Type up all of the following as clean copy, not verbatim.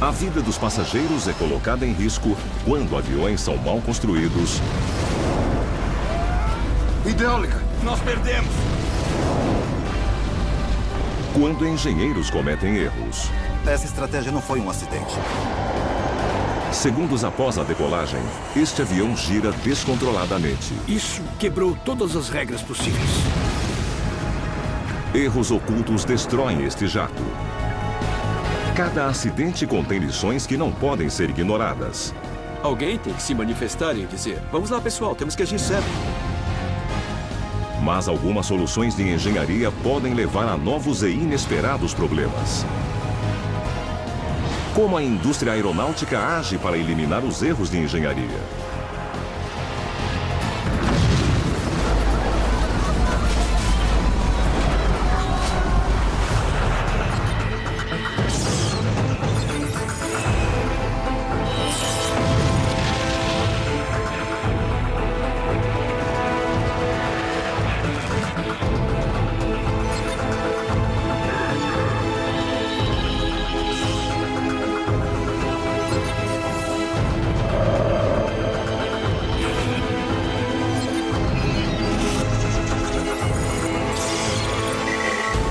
A vida dos passageiros é colocada em risco quando aviões são mal construídos. Hidráulica! Nós perdemos! Quando engenheiros cometem erros. Essa estratégia não foi um acidente. Segundos após a decolagem, este avião gira descontroladamente. Isso quebrou todas as regras possíveis. Erros ocultos destroem este jato. Cada acidente contém lições que não podem ser ignoradas. Alguém tem que se manifestar e dizer: vamos lá, pessoal, temos que agir certo. Mas algumas soluções de engenharia podem levar a novos e inesperados problemas. Como a indústria aeronáutica age para eliminar os erros de engenharia?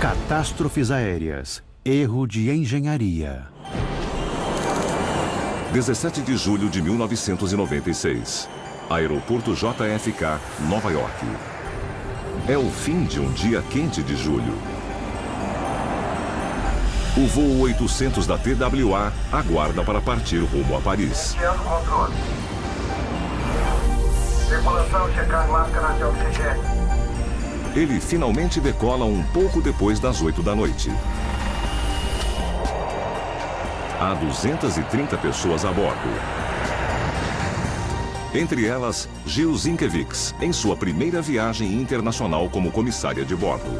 Catástrofes aéreas. Erro de engenharia. 17 de julho de 1996. Aeroporto JFK, Nova York. É o fim de um dia quente de julho. O voo 800 da TWA aguarda para partir rumo a Paris. Iniciando controle. Tripulação, checar máscaras de oxigênio. Ele finalmente decola um pouco depois das 8 da noite. Há 230 pessoas a bordo. Entre elas, Jill Zinkiewicz, em sua primeira viagem internacional como comissária de bordo.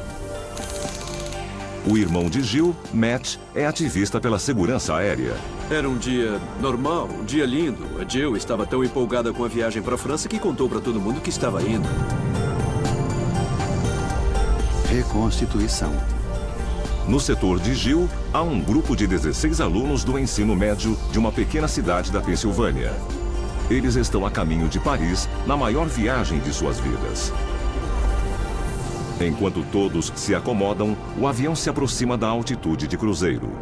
O irmão de Jill, Matt, é ativista pela segurança aérea. Era um dia normal, um dia lindo. A Jill estava tão empolgada com a viagem para a França que contou para todo mundo que estava indo. Reconstituição. No setor de Jill, há um grupo de 16 alunos do ensino médio de uma pequena cidade da Pensilvânia. Eles estão a caminho de Paris, na maior viagem de suas vidas. Enquanto todos se acomodam, o avião se aproxima da altitude de cruzeiro.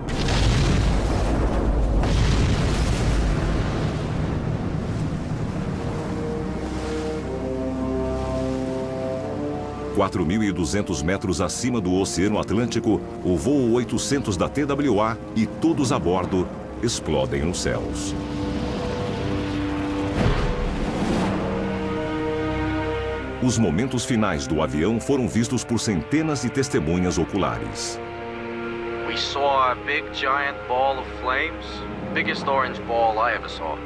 A 4.200 metros acima do Oceano Atlântico, o voo 800 da TWA e todos a bordo explodem nos céus. Os momentos finais do avião foram vistos por centenas de testemunhas oculares. We saw a big giant ball of flames, biggest orange ball I ever saw.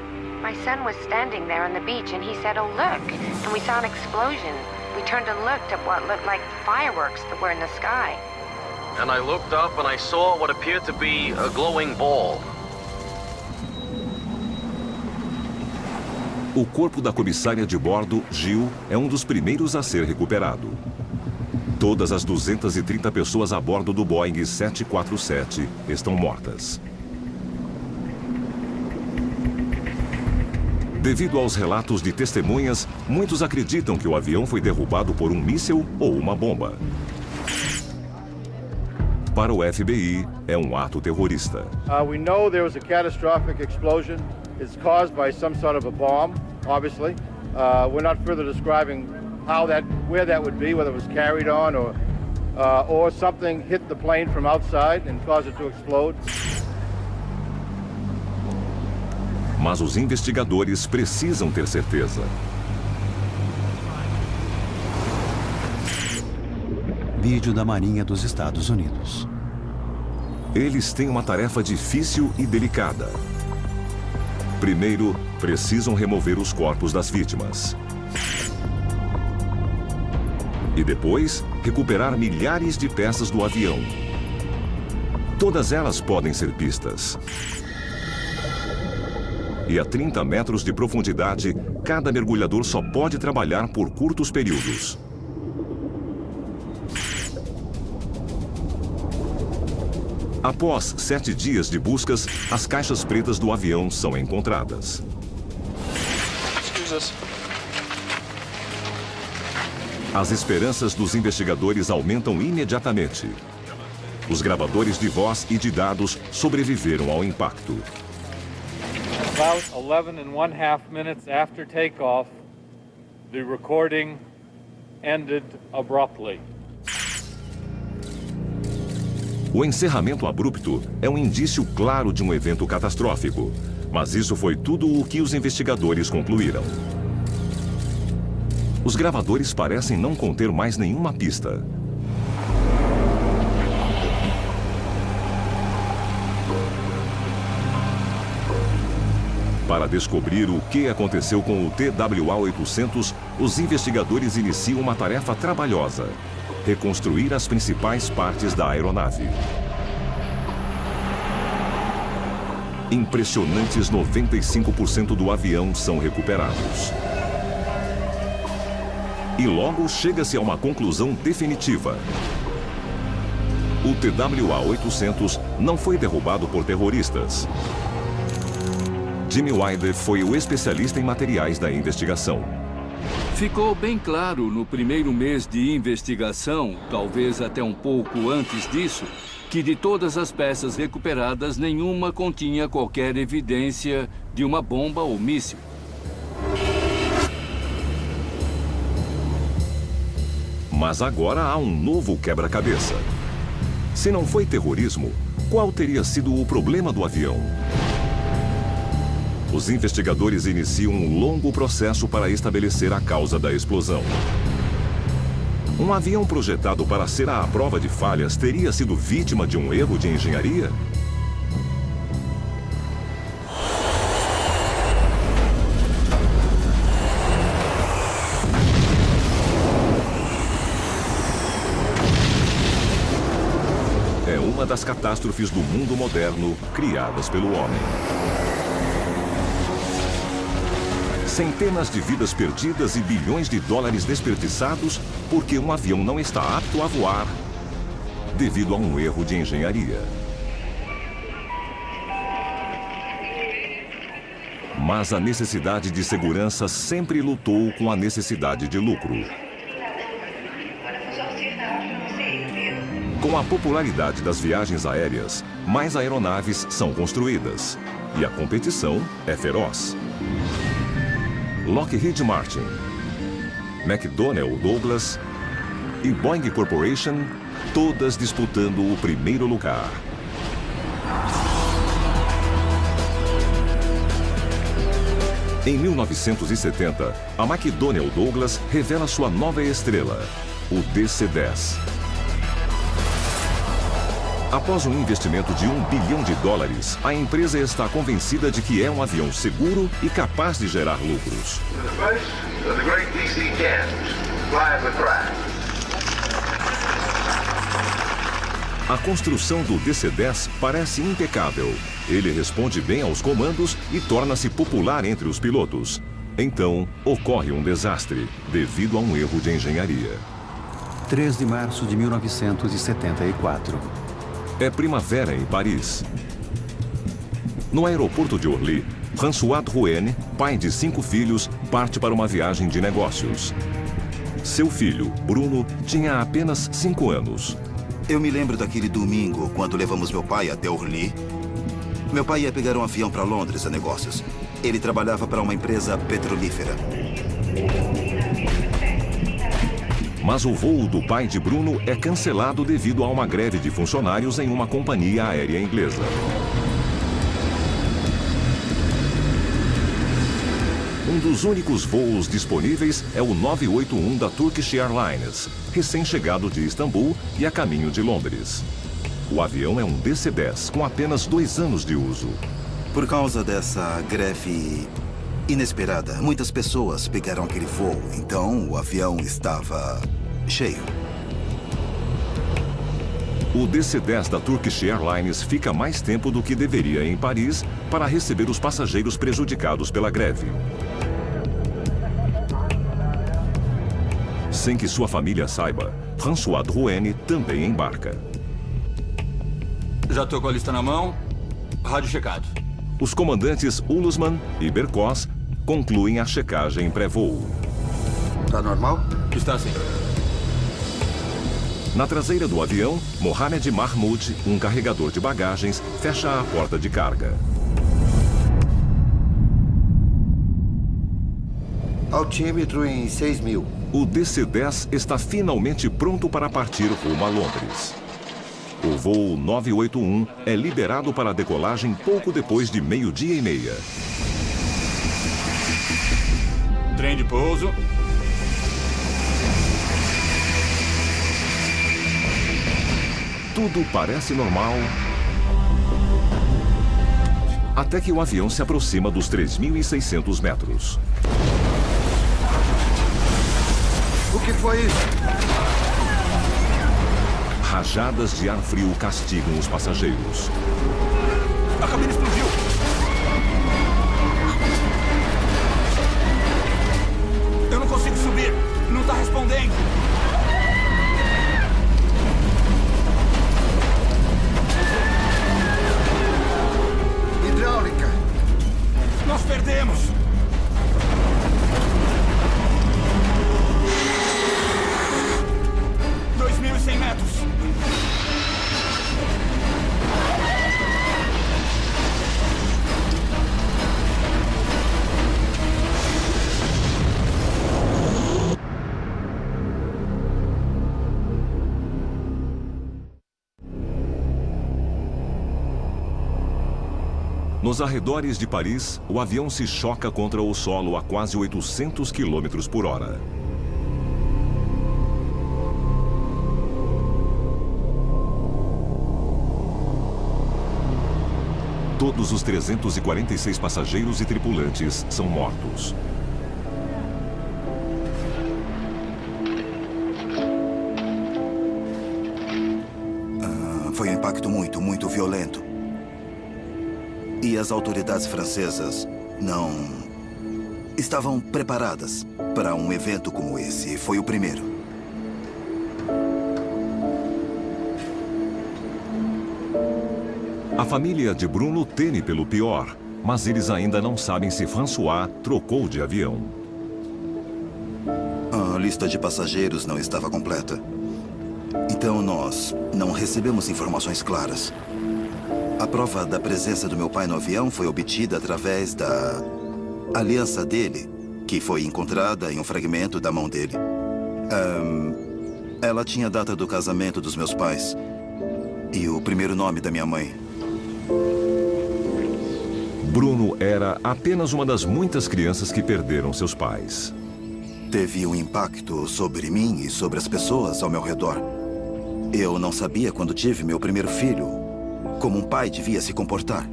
My son was standing there on the beach and he said, "Oh, look," and we saw an explosion. We turned and looked at what looked like fireworks that were in the sky. And I looked up and I saw what appeared to be a glowing ball. O corpo da comissária de bordo, Jill, é um dos primeiros a ser recuperado. Todas as 230 pessoas a bordo do Boeing 747 estão mortas. Devido aos relatos de testemunhas, muitos acreditam que o avião foi derrubado por um míssil ou uma bomba. Para o FBI, é um ato terrorista. We know there was a catastrophic explosion. It's caused by some sort of a bomb, obviously. We're not further describing where that would be, whether it was carried on or something hit the plane from outside and caused it to explode. Mas os investigadores precisam ter certeza. Vídeo da Marinha dos Estados Unidos. Eles têm uma tarefa difícil e delicada. Primeiro, precisam remover os corpos das vítimas. E depois, recuperar milhares de peças do avião. Todas elas podem ser pistas. E a 30 metros de profundidade, cada mergulhador só pode trabalhar por curtos períodos. Após 7 dias de buscas, as caixas pretas do avião são encontradas. As esperanças dos investigadores aumentam imediatamente. Os gravadores de voz e de dados sobreviveram ao impacto. About 11.5 minutes after takeoff, the recording ended abruptly. O encerramento abrupto é um indício claro de um evento catastrófico, mas isso foi tudo o que os investigadores concluíram. Os gravadores parecem não conter mais nenhuma pista. Para descobrir o que aconteceu com o TWA-800, os investigadores iniciam uma tarefa trabalhosa: reconstruir as principais partes da aeronave. Impressionantes 95% do avião são recuperados. E logo chega-se a uma conclusão definitiva. O TWA-800 não foi derrubado por terroristas. Jimmy Wilder foi o especialista em materiais da investigação. Ficou bem claro no primeiro mês de investigação, talvez até um pouco antes disso, que de todas as peças recuperadas, nenhuma continha qualquer evidência de uma bomba ou míssil. Mas agora há um novo quebra-cabeça. Se não foi terrorismo, qual teria sido o problema do avião? Os investigadores iniciam um longo processo para estabelecer a causa da explosão. Um avião projetado para ser à prova de falhas teria sido vítima de um erro de engenharia? É uma das catástrofes do mundo moderno criadas pelo homem. Centenas de vidas perdidas e bilhões de dólares desperdiçados porque um avião não está apto a voar devido a um erro de engenharia. Mas a necessidade de segurança sempre lutou com a necessidade de lucro. Com a popularidade das viagens aéreas, mais aeronaves são construídas e a competição é feroz. Lockheed Martin, McDonnell Douglas e Boeing Corporation, todas disputando o primeiro lugar. Em 1970, a McDonnell Douglas revela sua nova estrela, o DC-10. Após um investimento de $1 bilhão, a empresa está convencida de que é um avião seguro e capaz de gerar lucros. A construção do DC-10 parece impecável. Ele responde bem aos comandos e torna-se popular entre os pilotos. Então, ocorre um desastre, devido a um erro de engenharia. 3 de março de 1974. É primavera em Paris. No aeroporto de Orly, François Drouin, pai de 5 filhos, parte para uma viagem de negócios. Seu filho, Bruno, tinha apenas 5 anos. Eu me lembro daquele domingo, quando levamos meu pai até Orly. Meu pai ia pegar um avião para Londres a negócios. Ele trabalhava para uma empresa petrolífera. Mas o voo do pai de Bruno é cancelado devido a uma greve de funcionários em uma companhia aérea inglesa. Um dos únicos voos disponíveis é o 981 da Turkish Airlines, recém-chegado de Istambul e a caminho de Londres. O avião é um DC-10 com apenas 2 anos de uso. Por causa dessa greve inesperada, muitas pessoas pegaram aquele voo, então o avião estava cheio. O DC-10 da Turkish Airlines fica mais tempo do que deveria em Paris para receber os passageiros prejudicados pela greve. Sem que sua família saiba, François Drouin também embarca. Já tô com a lista na mão. Rádio checado. Os comandantes Ulusman e Berkos concluem a checagem pré-voo. Tá normal? Está sim. Na traseira do avião, Mohamed Mahmoud, um carregador de bagagens, fecha a porta de carga. Altímetro em 6.000. O DC-10 está finalmente pronto para partir rumo a Londres. O voo 981 é liberado para a decolagem pouco depois de 12:30. Trem de pouso. Tudo parece normal, até que o avião se aproxima dos 3.600 metros. O que foi isso? Rajadas de ar frio castigam os passageiros. A cabine explodiu. Eu não consigo subir. Não tá respondendo. Hidráulica. Nós perdemos. Metros. Nos arredores de Paris, o avião se choca contra o solo a quase 800 km por hora. Todos os 346 passageiros e tripulantes são mortos. Foi um impacto muito violento. E as autoridades francesas não estavam preparadas para um evento como esse. Foi o primeiro. A família de Bruno teme pelo pior, mas eles ainda não sabem se François trocou de avião. A lista de passageiros não estava completa. Então nós não recebemos informações claras. A prova da presença do meu pai no avião foi obtida através da aliança dele, que foi encontrada em um fragmento da mão dele. Ela tinha a data do casamento dos meus pais e o primeiro nome da minha mãe. Bruno era apenas uma das muitas crianças que perderam seus pais. Teve um impacto sobre mim e sobre as pessoas ao meu redor. Eu não sabia, quando tive meu primeiro filho, como um pai devia se comportar.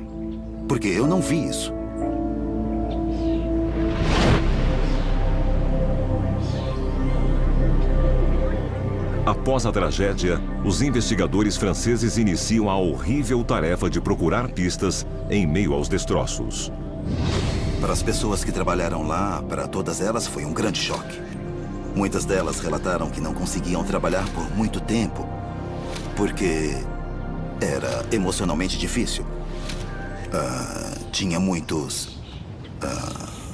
Porque eu não vi isso. Após a tragédia, os investigadores franceses iniciam a horrível tarefa de procurar pistas em meio aos destroços. Para as pessoas que trabalharam lá, para todas elas foi um grande choque. Muitas delas relataram que não conseguiam trabalhar por muito tempo, porque era emocionalmente difícil. Tinha muitos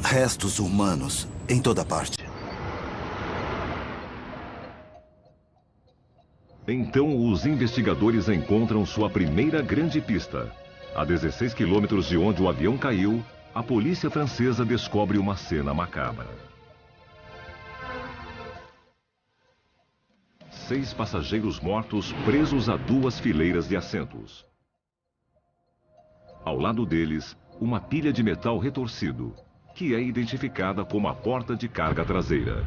restos humanos em toda parte. Então, os investigadores encontram sua primeira grande pista. A 16 quilômetros de onde o avião caiu, a polícia francesa descobre uma cena macabra. 6 passageiros mortos presos a 2 fileiras de assentos. Ao lado deles, uma pilha de metal retorcido, que é identificada como a porta de carga traseira.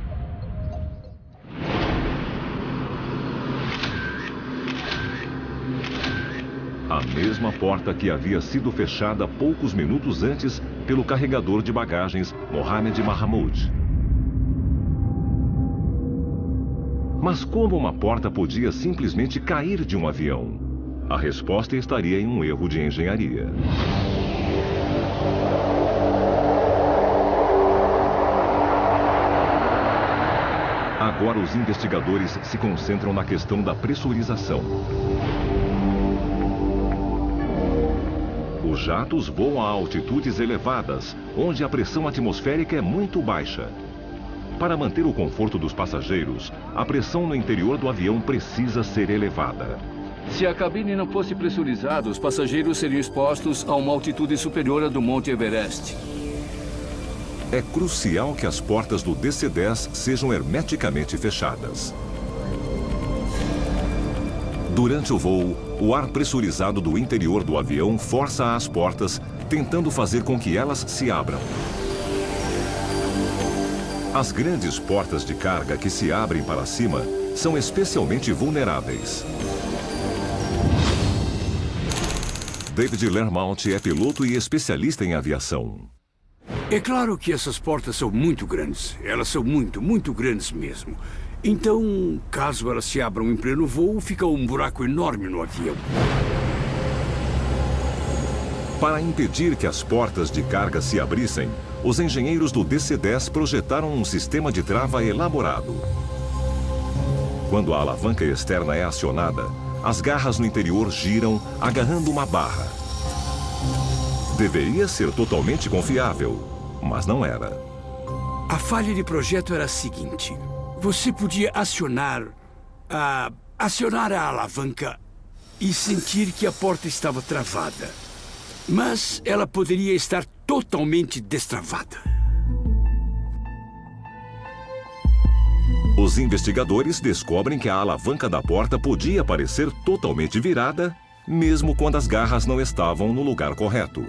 A mesma porta que havia sido fechada poucos minutos antes pelo carregador de bagagens Mohamed Mahmoud. Mas como uma porta podia simplesmente cair de um avião? A resposta estaria em um erro de engenharia. Agora os investigadores se concentram na questão da pressurização. Os jatos voam a altitudes elevadas, onde a pressão atmosférica é muito baixa. Para manter o conforto dos passageiros, a pressão no interior do avião precisa ser elevada. Se a cabine não fosse pressurizada, os passageiros seriam expostos a uma altitude superior à do Monte Everest. É crucial que as portas do DC-10 sejam hermeticamente fechadas. Durante o voo, o ar pressurizado do interior do avião força as portas, tentando fazer com que elas se abram. As grandes portas de carga que se abrem para cima são especialmente vulneráveis. David Lermont é piloto e especialista em aviação. É claro que essas portas são muito grandes. Elas são muito grandes mesmo. Então, caso elas se abram em pleno voo, fica um buraco enorme no avião. Para impedir que as portas de carga se abrissem, os engenheiros do DC-10 projetaram um sistema de trava elaborado. Quando a alavanca externa é acionada, as garras no interior giram, agarrando uma barra. Deveria ser totalmente confiável, mas não era. A falha de projeto era a seguinte. Você podia acionar a alavanca e sentir que a porta estava travada. Mas ela poderia estar totalmente destravada. Os investigadores descobrem que a alavanca da porta podia parecer totalmente virada, mesmo quando as garras não estavam no lugar correto.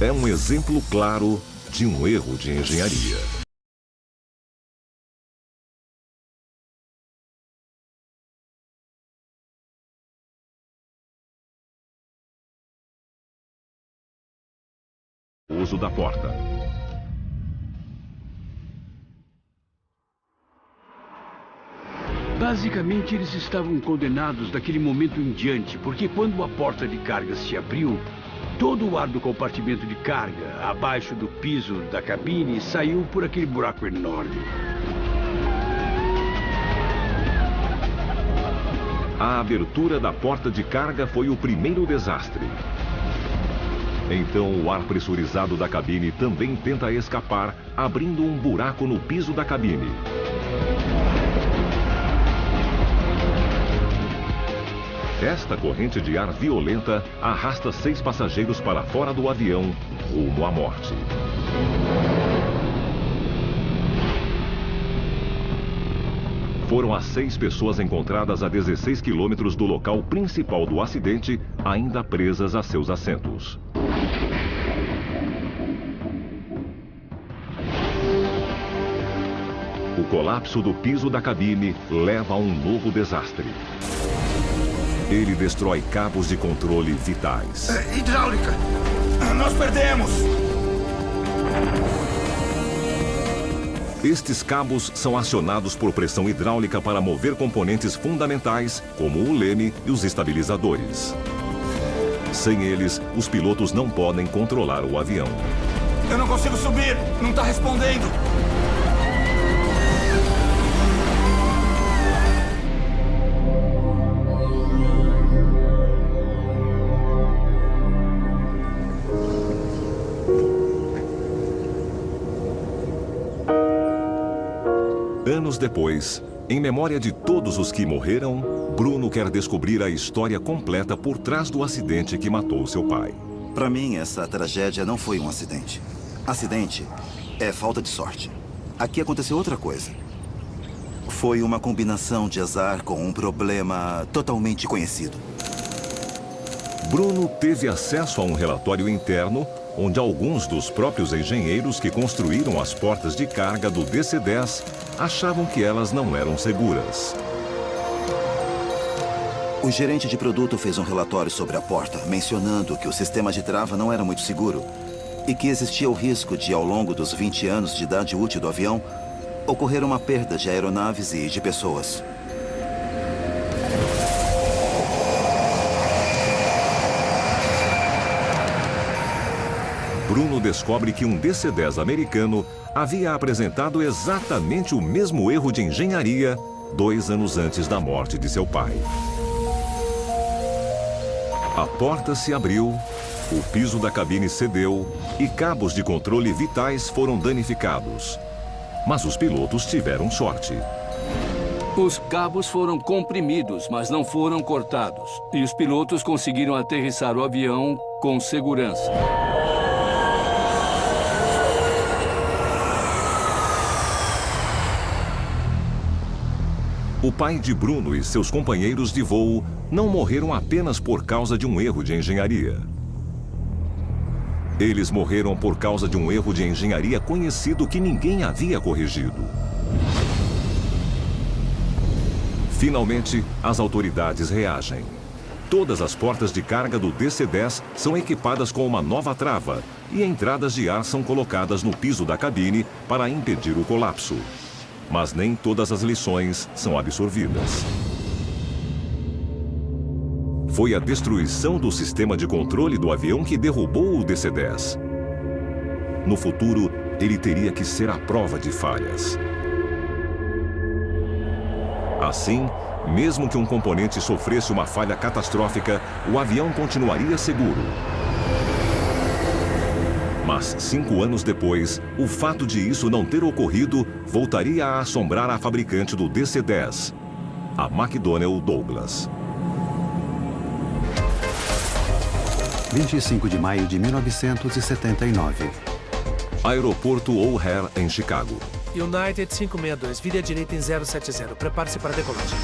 É um exemplo claro de um erro de engenharia. O uso da porta. Basicamente, eles estavam condenados daquele momento em diante, porque quando a porta de carga se abriu, todo o ar do compartimento de carga, abaixo do piso da cabine, saiu por aquele buraco enorme. A abertura da porta de carga foi o primeiro desastre. Então, o ar pressurizado da cabine também tenta escapar, abrindo um buraco no piso da cabine. Esta corrente de ar violenta arrasta 6 passageiros para fora do avião, rumo à morte. Foram as 6 pessoas encontradas a 16 quilômetros do local principal do acidente, ainda presas a seus assentos. O colapso do piso da cabine leva a um novo desastre. Ele destrói cabos de controle vitais. Hidráulica! Nós perdemos! Estes cabos são acionados por pressão hidráulica para mover componentes fundamentais, como o leme e os estabilizadores. Sem eles, os pilotos não podem controlar o avião. Eu não consigo subir! Não está respondendo! Anos depois, em memória de todos os que morreram, Bruno quer descobrir a história completa por trás do acidente que matou seu pai. Para mim, essa tragédia não foi um acidente. Acidente é falta de sorte. Aqui aconteceu outra coisa. Foi uma combinação de azar com um problema totalmente conhecido. Bruno teve acesso a um relatório interno onde alguns dos próprios engenheiros que construíram as portas de carga do DC-10 achavam que elas não eram seguras. O gerente de produto fez um relatório sobre a porta, mencionando que o sistema de trava não era muito seguro e que existia o risco de, ao longo dos 20 anos de idade útil do avião, ocorrer uma perda de aeronaves e de pessoas. Bruno descobre que um DC-10 americano havia apresentado exatamente o mesmo erro de engenharia 2 anos antes da morte de seu pai. A porta se abriu, o piso da cabine cedeu e cabos de controle vitais foram danificados. Mas os pilotos tiveram sorte. Os cabos foram comprimidos, mas não foram cortados. E os pilotos conseguiram aterrissar o avião com segurança. O pai de Bruno e seus companheiros de voo não morreram apenas por causa de um erro de engenharia. Eles morreram por causa de um erro de engenharia conhecido que ninguém havia corrigido. Finalmente, as autoridades reagem. Todas as portas de carga do DC-10 são equipadas com uma nova trava e entradas de ar são colocadas no piso da cabine para impedir o colapso. Mas nem todas as lições são absorvidas. Foi a destruição do sistema de controle do avião que derrubou o DC-10. No futuro, ele teria que ser a prova de falhas. Assim, mesmo que um componente sofresse uma falha catastrófica, o avião continuaria seguro. Mas 5 anos depois, o fato de isso não ter ocorrido voltaria a assombrar a fabricante do DC-10, a McDonnell Douglas. 25 de maio de 1979. Aeroporto O'Hare, em Chicago. United 562, vire à direita em 070. Prepare-se para a decolagem.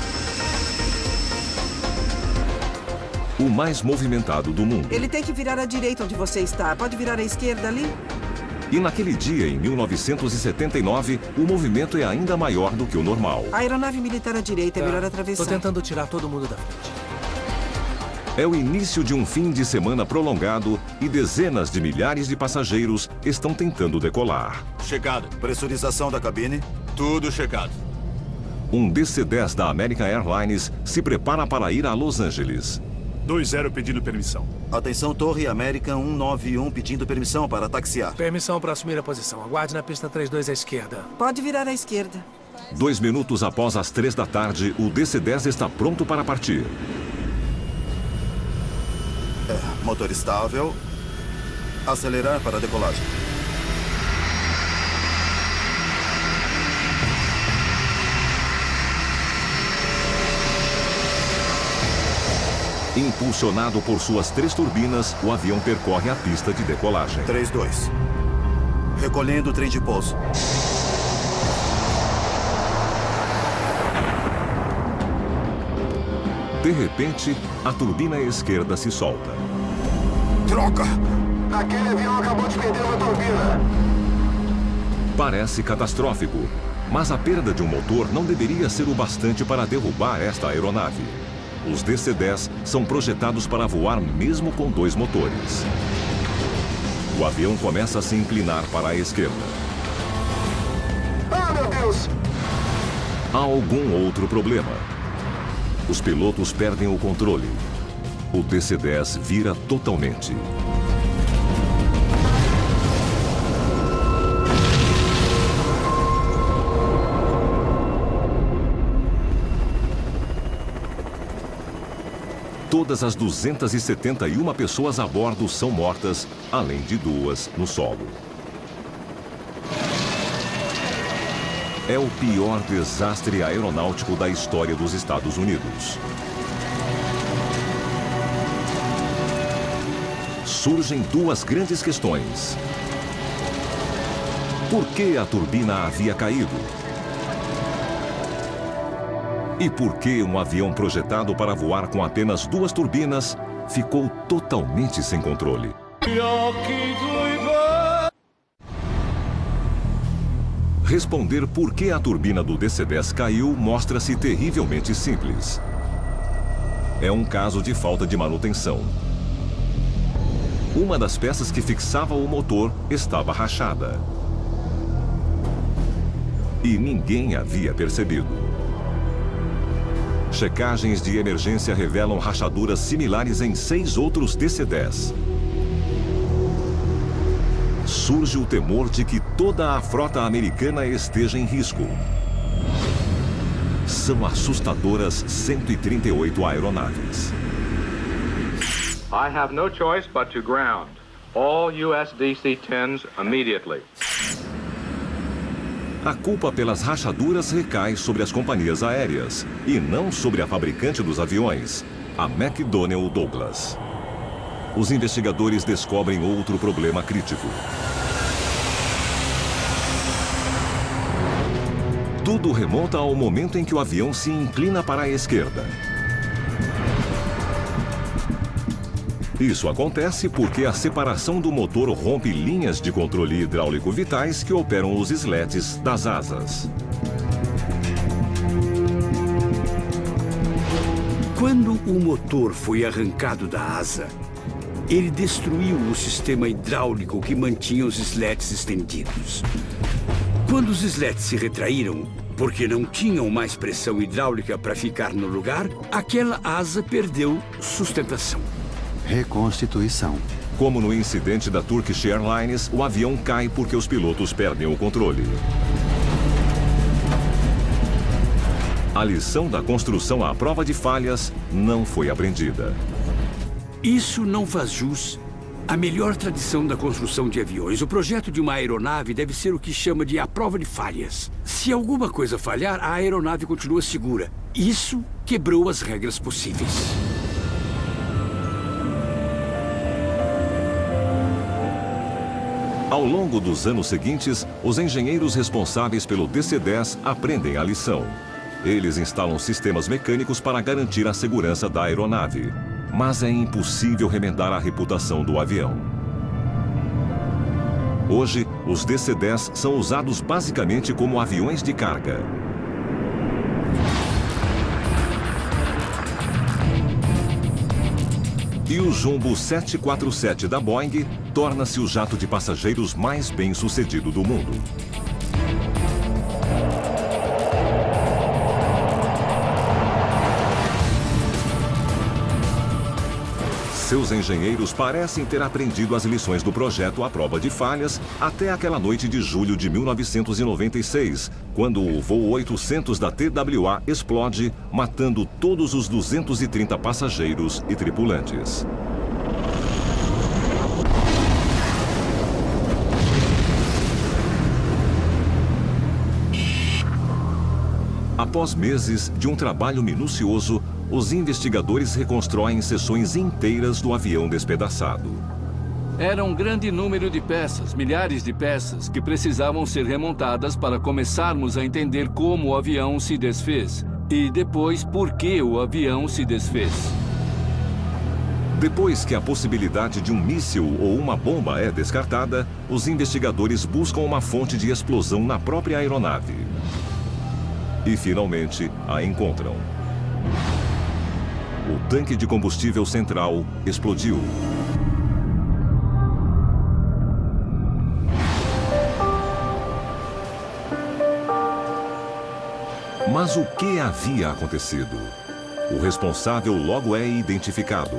O mais movimentado do mundo. Ele tem que virar à direita onde você está. Pode virar à esquerda ali? E naquele dia, em 1979, o movimento é ainda maior do que o normal. A aeronave militar à direita, é melhor atravessar. Estou tentando tirar todo mundo da frente. É o início de um fim de semana prolongado e dezenas de milhares de passageiros estão tentando decolar. Checado. Pressurização da cabine. Tudo checado. Um DC-10 da American Airlines se prepara para ir a Los Angeles. 20 pedindo permissão. Atenção, Torre American 191 pedindo permissão para taxiar. Permissão para assumir a posição. Aguarde na pista 32 à esquerda. Pode virar à esquerda. 2 minutos após as 3 da tarde, o DC-10 está pronto para partir. Motor estável. Acelerar para a decolagem. Impulsionado por suas 3 turbinas, o avião percorre a pista de decolagem. 3-2. Recolhendo o trem de pouso. De repente, a turbina esquerda se solta. Troca! Aquele avião acabou de perder uma turbina. Parece catastrófico, mas a perda de um motor não deveria ser o bastante para derrubar esta aeronave. Os DC-10 são projetados para voar mesmo com 2 motores. O avião começa a se inclinar para a esquerda. Ah, meu Deus! Há algum outro problema. Os pilotos perdem o controle. O DC-10 vira totalmente. Todas as 271 pessoas a bordo são mortas, além de 2 no solo. É o pior desastre aeronáutico da história dos Estados Unidos. Surgem 2 grandes questões. Por que a turbina havia caído? E por que um avião projetado para voar com apenas 2 turbinas ficou totalmente sem controle? Responder por que a turbina do DC-10 caiu mostra-se terrivelmente simples. É um caso de falta de manutenção. Uma das peças que fixava o motor estava rachada. E ninguém havia percebido. Checagens de emergência revelam rachaduras similares em 6 outros DC-10. Surge o temor de que toda a frota americana esteja em risco. São assustadoras 138 aeronaves. I have no choice but to ground all US DC-10s immediately. A culpa pelas rachaduras recai sobre as companhias aéreas e não sobre a fabricante dos aviões, a McDonnell Douglas. Os investigadores descobrem outro problema crítico. Tudo remonta ao momento em que o avião se inclina para a esquerda. Isso acontece porque a separação do motor rompe linhas de controle hidráulico vitais que operam os slats das asas. Quando o motor foi arrancado da asa, ele destruiu o sistema hidráulico que mantinha os slats estendidos. Quando os slats se retraíram, porque não tinham mais pressão hidráulica para ficar no lugar, aquela asa perdeu sustentação. Reconstituição. Como no incidente da Turkish Airlines, o avião cai porque os pilotos perdem o controle. A lição da construção à prova de falhas não foi aprendida. Isso não faz jus à melhor tradição da construção de aviões. O projeto de uma aeronave deve ser o que chama de a prova de falhas. Se alguma coisa falhar, a aeronave continua segura. Isso quebrou as regras possíveis. Ao longo dos anos seguintes, os engenheiros responsáveis pelo DC-10 aprendem a lição. Eles instalam sistemas mecânicos para garantir a segurança da aeronave. Mas é impossível remendar a reputação do avião. Hoje, os DC-10 são usados basicamente como aviões de carga. E o Jumbo 747 da Boeing torna-se o jato de passageiros mais bem-sucedido do mundo. Seus engenheiros parecem ter aprendido as lições do projeto à prova de falhas até aquela noite de julho de 1996, quando o voo 800 da TWA explode, matando todos os 230 passageiros e tripulantes. Após meses de um trabalho minucioso, os investigadores reconstroem seções inteiras do avião despedaçado. Era um grande número de peças, milhares de peças, que precisavam ser remontadas para começarmos a entender como o avião se desfez. E depois, por que o avião se desfez. Depois que a possibilidade de um míssil ou uma bomba é descartada, os investigadores buscam uma fonte de explosão na própria aeronave. E, finalmente, a encontram. O tanque de combustível central explodiu. Mas o que havia acontecido? O responsável logo é identificado.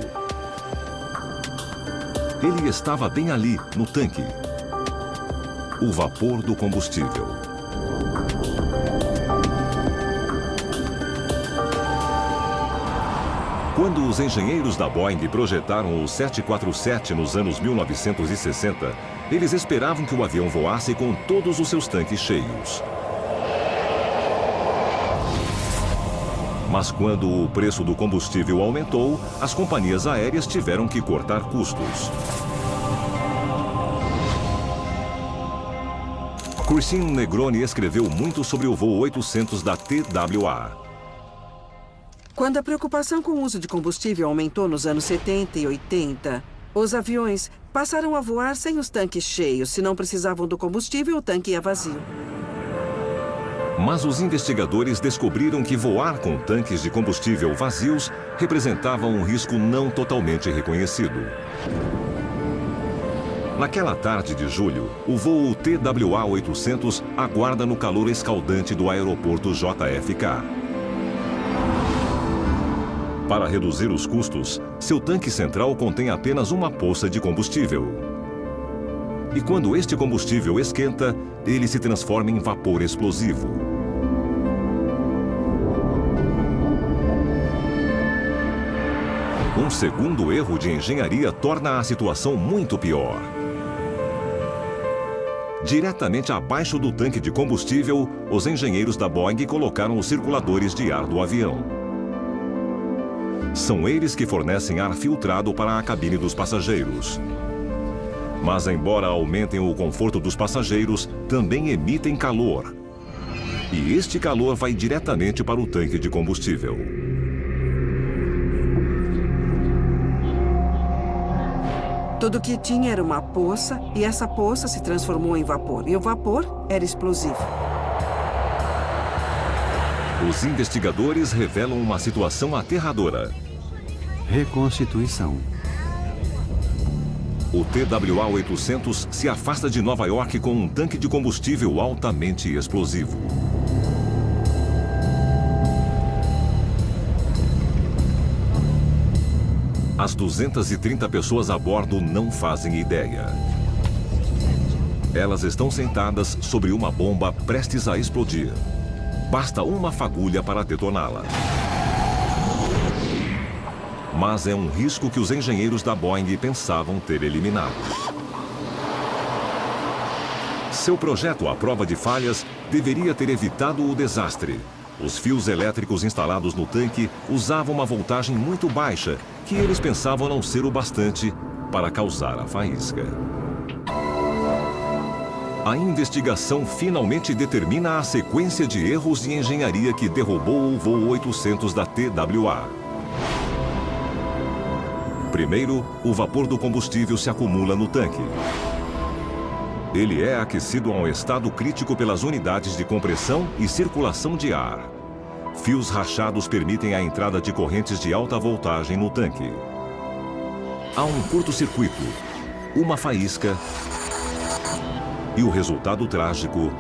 Ele estava bem ali, no tanque. O vapor do combustível. Quando os engenheiros da Boeing projetaram o 747 nos anos 1960, eles esperavam que o avião voasse com todos os seus tanques cheios. Mas quando o preço do combustível aumentou, as companhias aéreas tiveram que cortar custos. Christine Negroni escreveu muito sobre o voo 800 da TWA. Quando a preocupação com o uso de combustível aumentou nos anos 70 e 80, os aviões passaram a voar sem os tanques cheios. Se não precisavam do combustível, o tanque ia vazio. Mas os investigadores descobriram que voar com tanques de combustível vazios representava um risco não totalmente reconhecido. Naquela tarde de julho, o voo TWA 800 aguarda no calor escaldante do aeroporto JFK. Para reduzir os custos, seu tanque central contém apenas uma poça de combustível. E quando este combustível esquenta, ele se transforma em vapor explosivo. Um segundo erro de engenharia torna a situação muito pior. Diretamente abaixo do tanque de combustível, os engenheiros da Boeing colocaram os circuladores de ar do avião. São eles que fornecem ar filtrado para a cabine dos passageiros. Mas, embora aumentem o conforto dos passageiros, também emitem calor. E este calor vai diretamente para o tanque de combustível. Tudo que tinha era uma poça, e essa poça se transformou em vapor. E o vapor era explosivo. Os investigadores revelam uma situação aterradora. Reconstituição. O TWA-800 se afasta de Nova York com um tanque de combustível altamente explosivo. As 230 pessoas a bordo não fazem ideia. Elas estão sentadas sobre uma bomba prestes a explodir. Basta uma fagulha para detoná-la. Mas é um risco que os engenheiros da Boeing pensavam ter eliminado. Seu projeto à prova de falhas deveria ter evitado o desastre. Os fios elétricos instalados no tanque usavam uma voltagem muito baixa, que eles pensavam não ser o bastante para causar a faísca. A investigação finalmente determina a sequência de erros de engenharia que derrubou o voo 800 da TWA. Primeiro, o vapor do combustível se acumula no tanque. Ele é aquecido a um estado crítico pelas unidades de compressão e circulação de ar. Fios rachados permitem a entrada de correntes de alta voltagem no tanque. Há um curto-circuito, uma faísca e o resultado trágico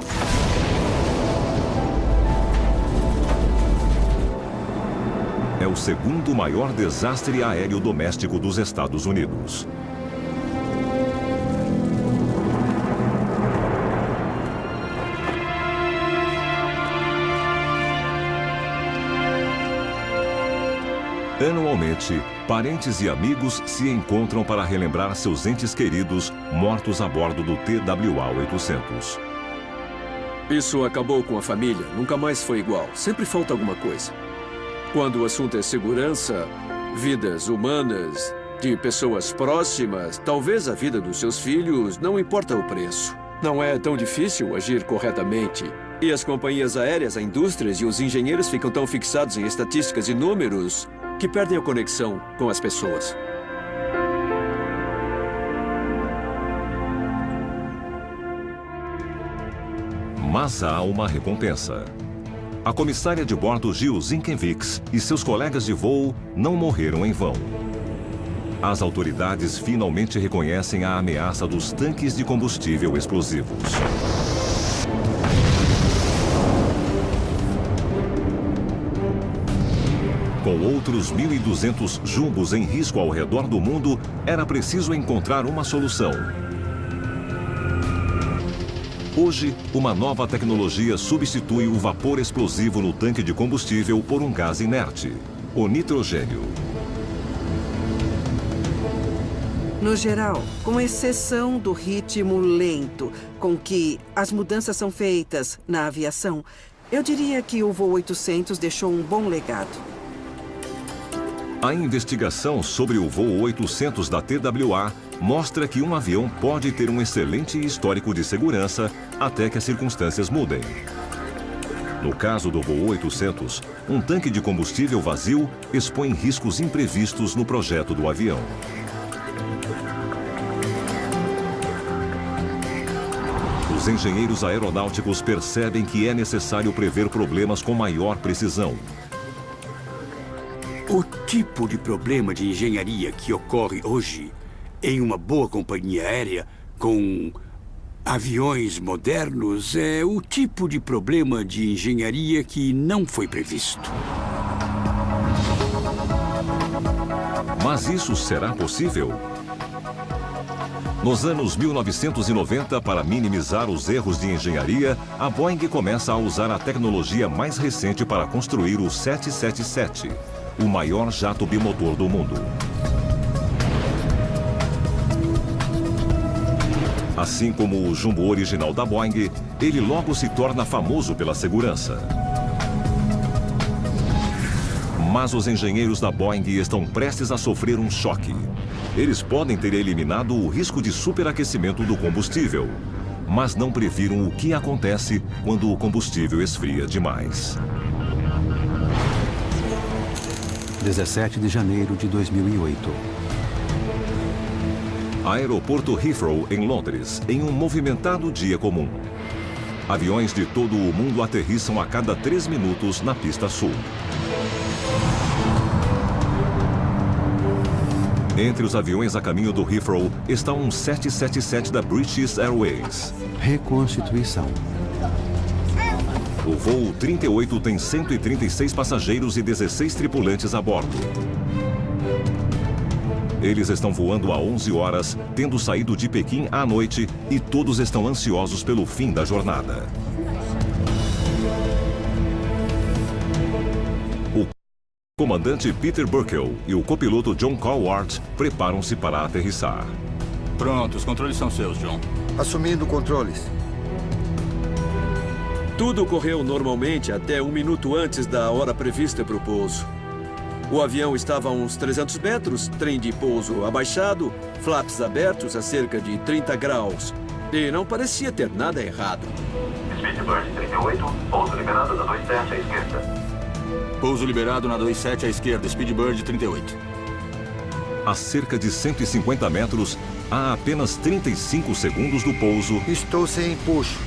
é o segundo maior desastre aéreo doméstico dos Estados Unidos. Anualmente, parentes e amigos se encontram para relembrar seus entes queridos mortos a bordo do TWA-800. Isso acabou com a família. Nunca mais foi igual. Sempre falta alguma coisa. Quando o assunto é segurança, vidas humanas, de pessoas próximas, talvez a vida dos seus filhos, não importa o preço. Não é tão difícil agir corretamente. E as companhias aéreas, a indústrias e os engenheiros ficam tão fixados em estatísticas e números que perdem a conexão com as pessoas. Mas há uma recompensa. A comissária de bordo Jill Zinkenvix e seus colegas de voo não morreram em vão. As autoridades finalmente reconhecem a ameaça dos tanques de combustível explosivos. Com outros 1.200 jumbos em risco ao redor do mundo, era preciso encontrar uma solução. Hoje, uma nova tecnologia substitui o vapor explosivo no tanque de combustível por um gás inerte, o nitrogênio. No geral, com exceção do ritmo lento com que as mudanças são feitas na aviação, eu diria que o voo 800 deixou um bom legado. A investigação sobre o voo 800 da TWA mostra que um avião pode ter um excelente histórico de segurança até que as circunstâncias mudem. No caso do voo 800, um tanque de combustível vazio expõe riscos imprevistos no projeto do avião. Os engenheiros aeronáuticos percebem que é necessário prever problemas com maior precisão. O tipo de problema de engenharia que ocorre hoje em uma boa companhia aérea com aviões modernos é o tipo de problema de engenharia que não foi previsto. Mas isso será possível? Nos anos 1990, para minimizar os erros de engenharia, a Boeing começa a usar a tecnologia mais recente para construir o 777. O maior jato bimotor do mundo. Assim como o jumbo original da Boeing, ele logo se torna famoso pela segurança. Mas os engenheiros da Boeing estão prestes a sofrer um choque. Eles podem ter eliminado o risco de superaquecimento do combustível, mas não previram o que acontece quando o combustível esfria demais. 17 de janeiro de 2008. Aeroporto Heathrow, em Londres, em um movimentado dia comum. Aviões de todo o mundo aterrissam a cada 3 minutos na pista sul. Entre os aviões a caminho do Heathrow está um 777 da British Airways. Reconstituição. O voo 38 tem 136 passageiros e 16 tripulantes a bordo. Eles estão voando há 11 horas, tendo saído de Pequim à noite, e todos estão ansiosos pelo fim da jornada. O comandante Peter Burkell e o copiloto John Cowart preparam-se para aterrissar. Pronto, os controles são seus, John. Assumindo controles. Tudo ocorreu normalmente até 1 minuto antes da hora prevista para o pouso. O avião estava a uns 300 metros, trem de pouso abaixado, flaps abertos a cerca de 30 graus. E não parecia ter nada errado. Speedbird 38, pouso liberado na 27 à esquerda. Pouso liberado na 27 à esquerda, Speedbird 38. A cerca de 150 metros, a apenas 35 segundos do pouso... Estou sem empuxo.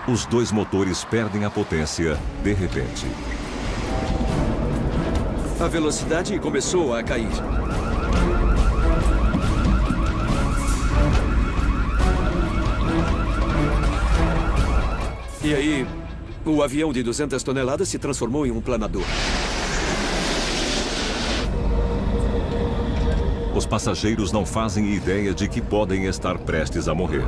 Os 2 motores perdem a potência de repente. A velocidade começou a cair. E aí, o avião de 200 toneladas se transformou em um planador. Os passageiros não fazem ideia de que podem estar prestes a morrer.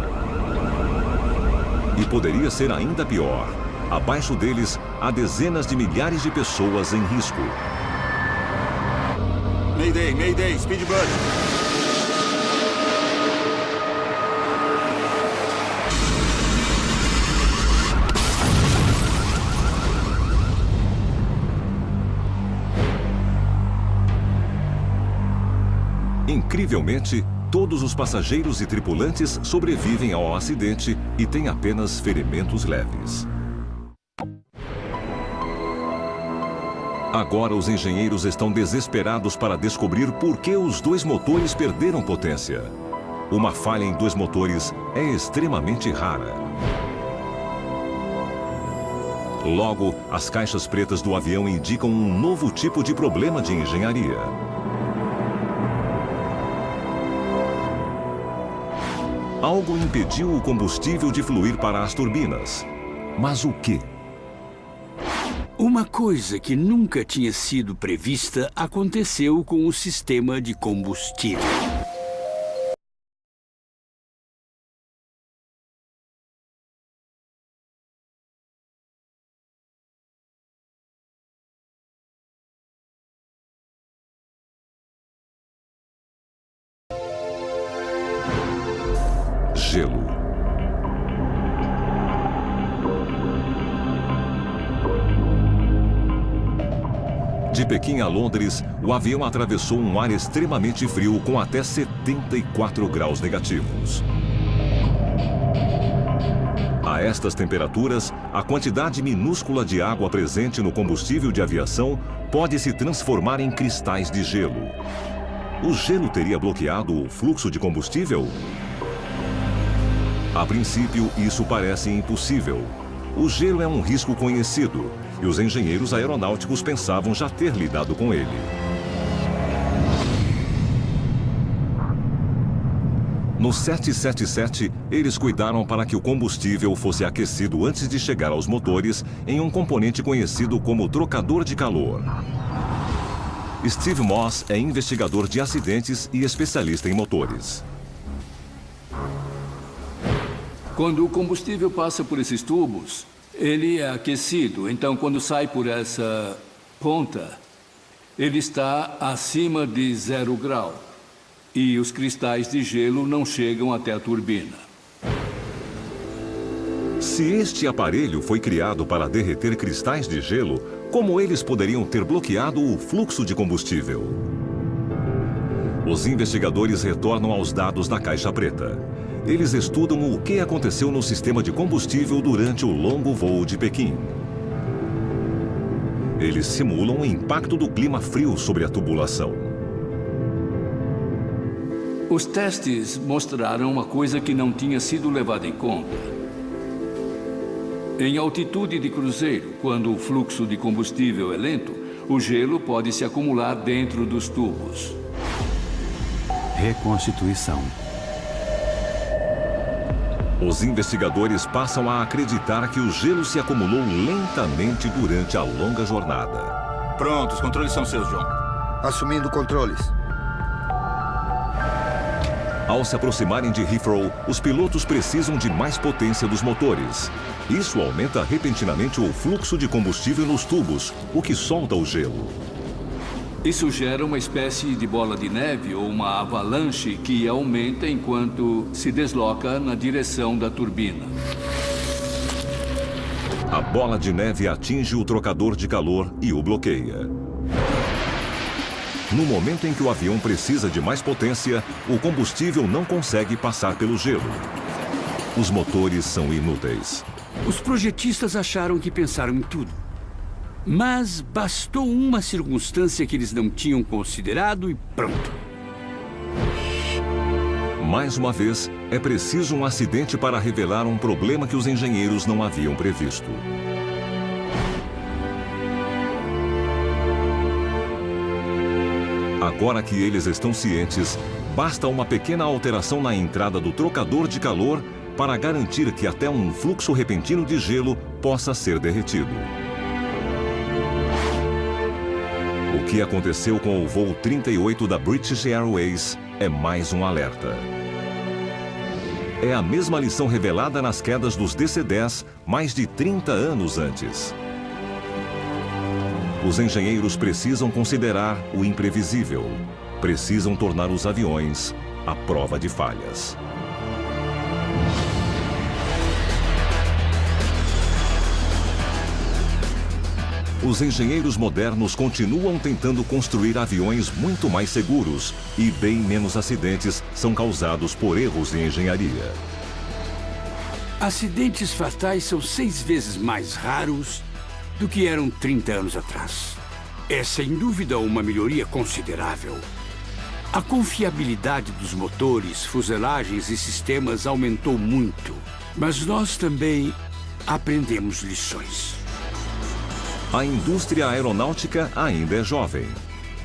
E poderia ser ainda pior. Abaixo deles, há dezenas de milhares de pessoas em risco. Mayday, Mayday, Speedbird. Incrivelmente, todos os passageiros e tripulantes sobrevivem ao acidente e têm apenas ferimentos leves. Agora os engenheiros estão desesperados para descobrir por que os 2 motores perderam potência. Uma falha em 2 motores é extremamente rara. Logo, as caixas pretas do avião indicam um novo tipo de problema de engenharia. Algo impediu o combustível de fluir para as turbinas. Mas o quê? Uma coisa que nunca tinha sido prevista aconteceu com o sistema de combustível. Gelo. De Pequim a Londres, o avião atravessou um ar extremamente frio com até 74 graus negativos. A estas temperaturas, a quantidade minúscula de água presente no combustível de aviação pode se transformar em cristais de gelo. O gelo teria bloqueado o fluxo de combustível? A princípio, isso parece impossível. O gelo é um risco conhecido e os engenheiros aeronáuticos pensavam já ter lidado com ele. No 777, eles cuidaram para que o combustível fosse aquecido antes de chegar aos motores em um componente conhecido como trocador de calor. Steve Moss é investigador de acidentes e especialista em motores. Quando o combustível passa por esses tubos, ele é aquecido. Então, quando sai por essa ponta, ele está acima de 0 grau. E os cristais de gelo não chegam até a turbina. Se este aparelho foi criado para derreter cristais de gelo, como eles poderiam ter bloqueado o fluxo de combustível? Os investigadores retornam aos dados da caixa preta. Eles estudam o que aconteceu no sistema de combustível durante o longo voo de Pequim. Eles simulam o impacto do clima frio sobre a tubulação. Os testes mostraram uma coisa que não tinha sido levada em conta. Em altitude de cruzeiro, quando o fluxo de combustível é lento, o gelo pode se acumular dentro dos tubos. Reconstituição. Os investigadores passam a acreditar que o gelo se acumulou lentamente durante a longa jornada. Pronto, os controles são seus, John. Assumindo controles. Ao se aproximarem de Heathrow, os pilotos precisam de mais potência dos motores. Isso aumenta repentinamente o fluxo de combustível nos tubos, o que solta o gelo. Isso gera uma espécie de bola de neve ou uma avalanche que aumenta enquanto se desloca na direção da turbina. A bola de neve atinge o trocador de calor e o bloqueia. No momento em que o avião precisa de mais potência, o combustível não consegue passar pelo gelo. Os motores são inúteis. Os projetistas acharam que pensaram em tudo. Mas bastou uma circunstância que eles não tinham considerado e pronto. Mais uma vez, é preciso um acidente para revelar um problema que os engenheiros não haviam previsto. Agora que eles estão cientes, basta uma pequena alteração na entrada do trocador de calor para garantir que até um fluxo repentino de gelo possa ser derretido. O que aconteceu com o voo 38 da British Airways é mais um alerta. É a mesma lição revelada nas quedas dos DC-10 mais de 30 anos antes. Os engenheiros precisam considerar o imprevisível. Precisam tornar os aviões à prova de falhas. Os engenheiros modernos continuam tentando construir aviões muito mais seguros e bem menos acidentes são causados por erros de engenharia. Acidentes fatais são 6 vezes mais raros do que eram 30 anos atrás. É, sem dúvida, uma melhoria considerável. A confiabilidade dos motores, fuselagens e sistemas aumentou muito. Mas nós também aprendemos lições. A indústria aeronáutica ainda é jovem.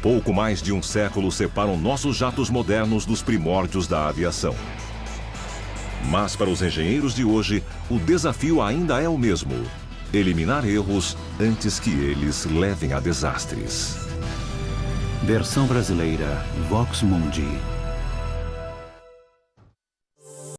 Pouco mais de um século separam nossos jatos modernos dos primórdios da aviação. Mas para os engenheiros de hoje, o desafio ainda é o mesmo: eliminar erros antes que eles levem a desastres. Versão brasileira, Vox Mundi.